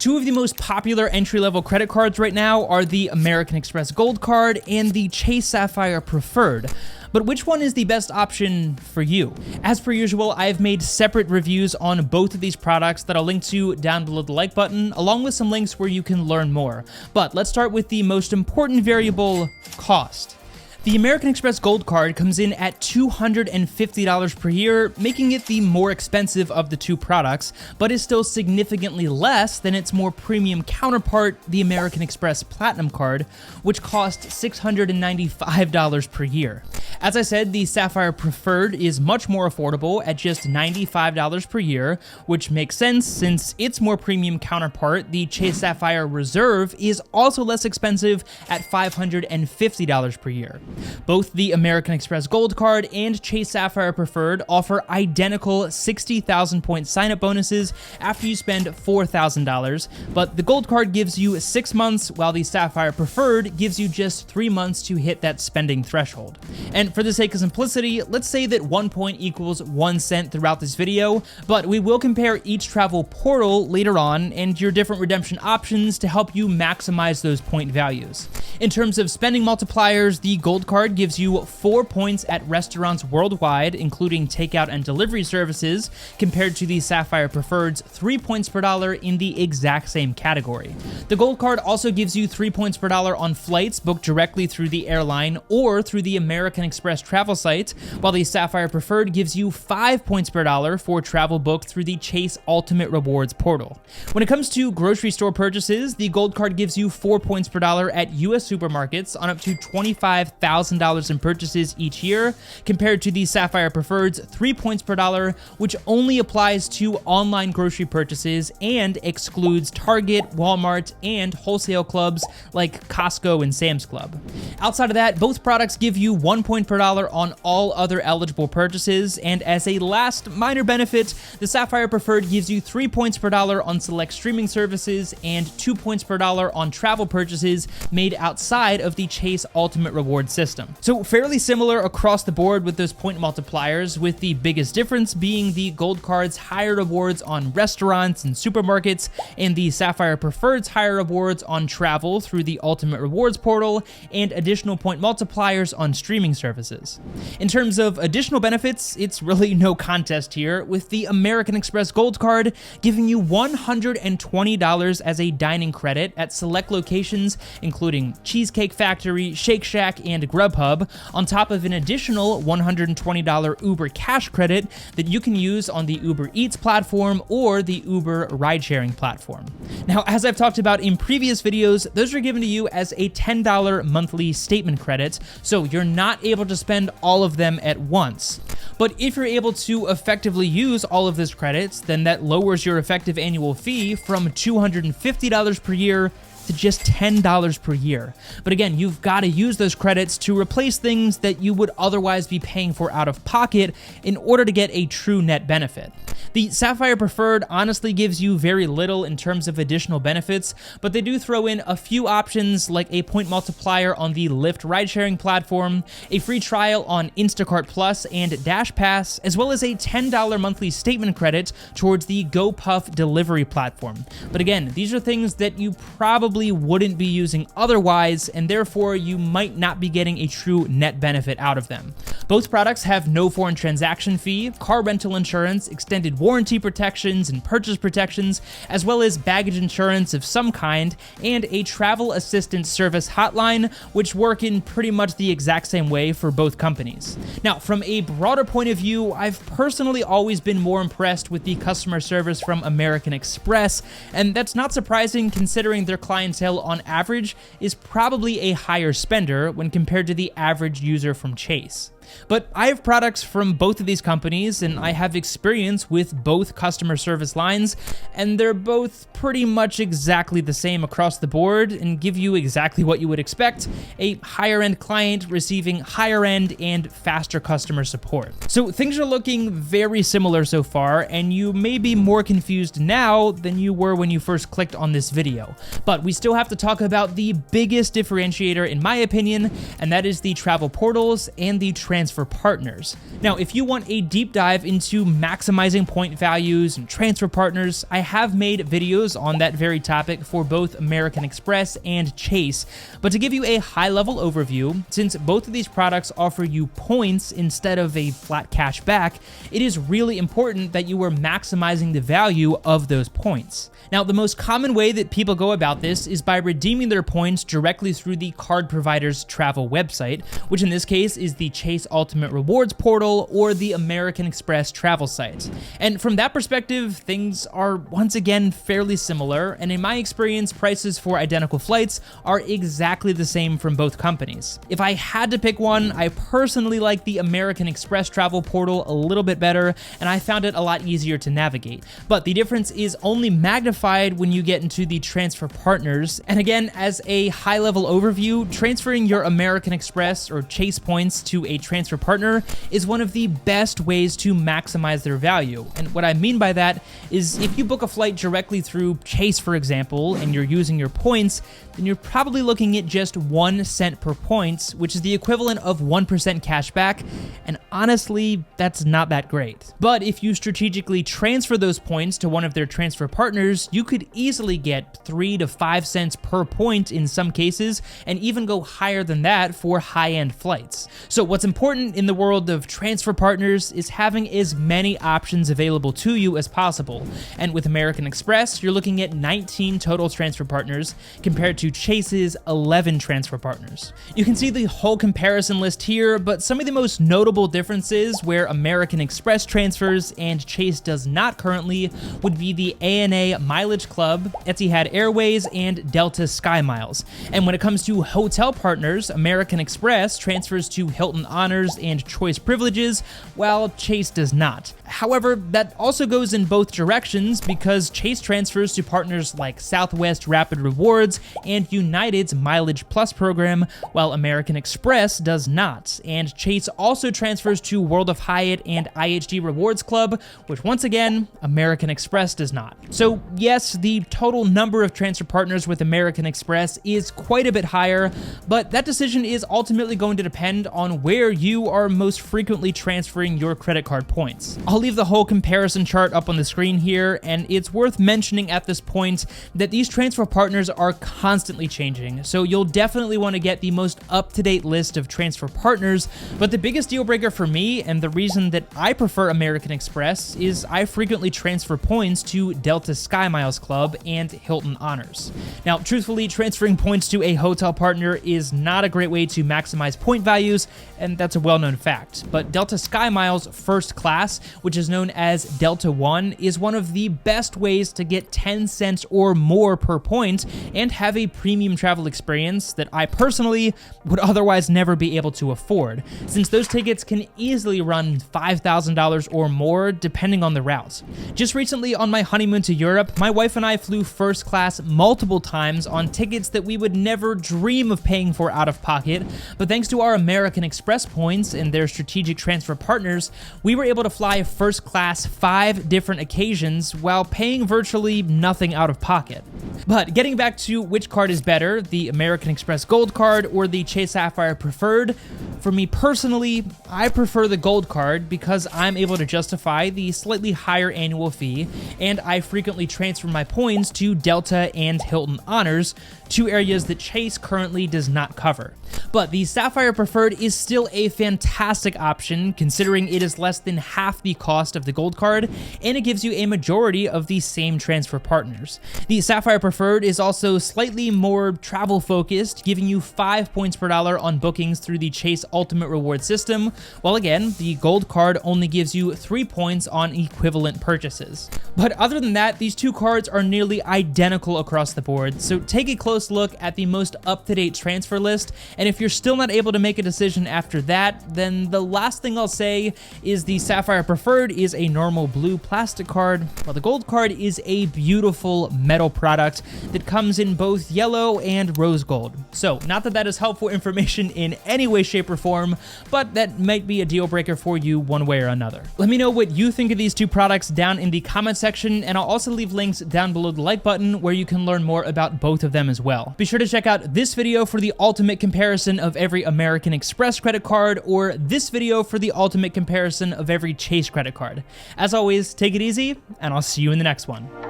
Two of the most popular entry-level credit cards right now are the American Express Gold Card and the Chase Sapphire Preferred. But which one is the best option for you? As per usual, I've made separate reviews on both of these products that I'll link to down below the like button, along with some links where you can learn more. But let's start with the most important variable, cost. The American Express Gold Card comes in at $250 per year, making it the more expensive of the two products, but is still significantly less than its more premium counterpart, the American Express Platinum Card, which costs $695 per year. As I said, the Sapphire Preferred is much more affordable at just $95 per year, which makes sense since its more premium counterpart, the Chase Sapphire Reserve, is also less expensive at $550 per year. Both the American Express Gold Card and Chase Sapphire Preferred offer identical 60,000 point sign-up bonuses after you spend $4,000, but the Gold Card gives you 6 months, while the Sapphire Preferred gives you just 3 months to hit that spending threshold. And for the sake of simplicity, let's say that 1 point equals 1 cent throughout this video, but we will compare each travel portal later on and your different redemption options to help you maximize those point values. In terms of spending multipliers, the Gold Card gives you 4 points at restaurants worldwide, including takeout and delivery services, compared to the Sapphire Preferred's 3 points per dollar in the exact same category. The Gold Card also gives you 3 points per dollar on flights booked directly through the airline or through the American Express travel site, while the Sapphire Preferred gives you 5 points per dollar for travel booked through the Chase Ultimate Rewards portal. When it comes to grocery store purchases, the Gold Card gives you 4 points per dollar at U.S. supermarkets on up to $25,000 in purchases each year, compared to the Sapphire Preferred's 3 points per dollar, which only applies to online grocery purchases and excludes Target, Walmart, and wholesale clubs like Costco and Sam's Club. Outside of that, both products give you 1 point per dollar on all other eligible purchases, and as a last minor benefit, the Sapphire Preferred gives you 3 points per dollar on select streaming services and 2 points per dollar on travel purchases made outside of the Chase Ultimate Rewards system. So fairly similar across the board with those point multipliers, with the biggest difference being the Gold Card's higher rewards on restaurants and supermarkets, and the Sapphire Preferred's higher rewards on travel through the Ultimate Rewards portal, and additional point multipliers on streaming services. In terms of additional benefits, it's really no contest here, with the American Express Gold Card giving you $120 as a dining credit at select locations, including Cheesecake Factory, Shake Shack, and Grubhub, on top of an additional $120 Uber cash credit that you can use on the Uber Eats platform or the Uber ride-sharing platform. Now, as I've talked about in previous videos, those are given to you as a $10 monthly statement credit, so you're not able to spend all of them at once. But if you're able to effectively use all of those credits, then that lowers your effective annual fee from $250 per year to just $10 per year. But again, you've got to use those credits to replace things that you would otherwise be paying for out of pocket in order to get a true net benefit. The Sapphire Preferred honestly gives you very little in terms of additional benefits, but they do throw in a few options like a point multiplier on the Lyft ride-sharing platform, a free trial on Instacart Plus and Dash Pass, as well as a $10 monthly statement credit towards the GoPuff delivery platform. But again, these are things that you probably wouldn't be using otherwise, and therefore you might not be getting a true net benefit out of them. Both products have no foreign transaction fee, car rental insurance, extended warranty protections and purchase protections, as well as baggage insurance of some kind, and a travel assistance service hotline, which work in pretty much the exact same way for both companies. Now, from a broader point of view, I've personally always been more impressed with the customer service from American Express, and that's not surprising considering their clientele on average is probably a higher spender when compared to the average user from Chase. But I have products from both of these companies, and I have experience with both customer service lines, and they're both pretty much exactly the same across the board and give you exactly what you would expect: a higher-end client receiving higher-end and faster customer support. So things are looking very similar so far, and you may be more confused now than you were when you first clicked on this video. But we still have to talk about the biggest differentiator in my opinion, and that is the travel portals and the transfer partners. Now, if you want a deep dive into maximizing point values and transfer partners, I have made videos on that very topic for both American Express and Chase. But to give you a high-level overview, since both of these products offer you points instead of a flat cash back, it is really important that you are maximizing the value of those points. Now, the most common way that people go about this is by redeeming their points directly through the card provider's travel website, which in this case is the Chase Ultimate Rewards portal or the American Express travel site. And from that perspective, things are once again fairly similar, and in my experience, prices for identical flights are exactly the same from both companies. If I had to pick one, I personally like the American Express travel portal a little bit better, and I found it a lot easier to navigate. But the difference is only magnified when you get into the transfer partners. And again, as a high-level overview, transferring your American Express or Chase points to a transfer partner is one of the best ways to maximize their value. And what I mean by that is if you book a flight directly through Chase, for example, and you're using your points, then you're probably looking at just 1 cent per point, which is the equivalent of 1% cash back, and honestly, that's not that great. But if you strategically transfer those points to one of their transfer partners, you could easily get 3 to 5 cents per point in some cases, and even go higher than that for high-end flights. So what's important in the world of transfer partners is having as many options available to you as possible. And with American Express, you're looking at 19 total transfer partners compared to Chase's 11 transfer partners. You can see the whole comparison list here, but some of the most notable differences where American Express transfers and Chase does not currently would be the ANA Mileage Club, Etihad Airways, and Delta Sky Miles. And when it comes to hotel partners, American Express transfers to Hilton Honors and Choice Privileges, while Chase does not. However, that also goes in both directions because Chase transfers to partners like Southwest Rapid Rewards and United's Mileage Plus program, while American Express does not. And Chase also transfers to World of Hyatt and IHG Rewards Club, which once again, American Express does not. So yes, the total number of transfer partners with American Express is quite a bit higher, but that decision is ultimately going to depend on where you are most frequently transferring your credit card points. I'll leave the whole comparison chart up on the screen here, and it's worth mentioning at this point that these transfer partners are constantly changing, so you'll definitely want to get the most up-to-date list of transfer partners, but the biggest deal breaker for me, and the reason that I prefer American Express, is I frequently transfer points to Delta Sky Miles Club and Hilton Honors. Now, truthfully, transferring points to a hotel partner is not a great way to maximize point values, and that's a well-known fact, but Delta Sky Miles First Class, which is known as Delta One, is one of the best ways to get 10 cents or more per point and have a premium travel experience that I personally would otherwise never be able to afford, since those tickets can easily run $5,000 or more depending on the route. Just recently on my honeymoon to Europe, my wife and I flew first class multiple times on tickets that we would never dream of paying for out of pocket, but thanks to our American Express points and their strategic transfer partners, we were able to fly first class 5 different occasions while paying virtually nothing out of pocket. But getting back to which card is better, the American Express Gold Card or the Chase Sapphire Preferred, for me personally, I prefer the Gold Card because I'm able to justify the slightly higher annual fee, and I frequently transfer my points to Delta and Hilton Honors, 2 areas that Chase currently does not cover. But the Sapphire Preferred is still a fantastic option considering it is less than half the cost of the Gold Card, and it gives you a majority of the same transfer partners. The Sapphire Preferred is also slightly more travel focused, giving you 5 points per dollar on bookings through the Chase Ultimate Reward system, while again, the Gold Card only gives you 3 points on equivalent purchases. But other than that, these two cards are nearly identical across the board, so take a close look at the most up-to-date transfer list, and if you're still not able to make a decision after that, then the last thing I'll say is the Sapphire Preferred is a normal blue plastic card, while the Gold Card is a beautiful metal product product that comes in both yellow and rose gold. So, not that that is helpful information in any way, shape, or form, but that might be a deal breaker for you one way or another. Let me know what you think of these two products down in the comment section, and I'll also leave links down below the like button where you can learn more about both of them as well. Be sure to check out this video for the ultimate comparison of every American Express credit card, or this video for the ultimate comparison of every Chase credit card. As always, take it easy, and I'll see you in the next one.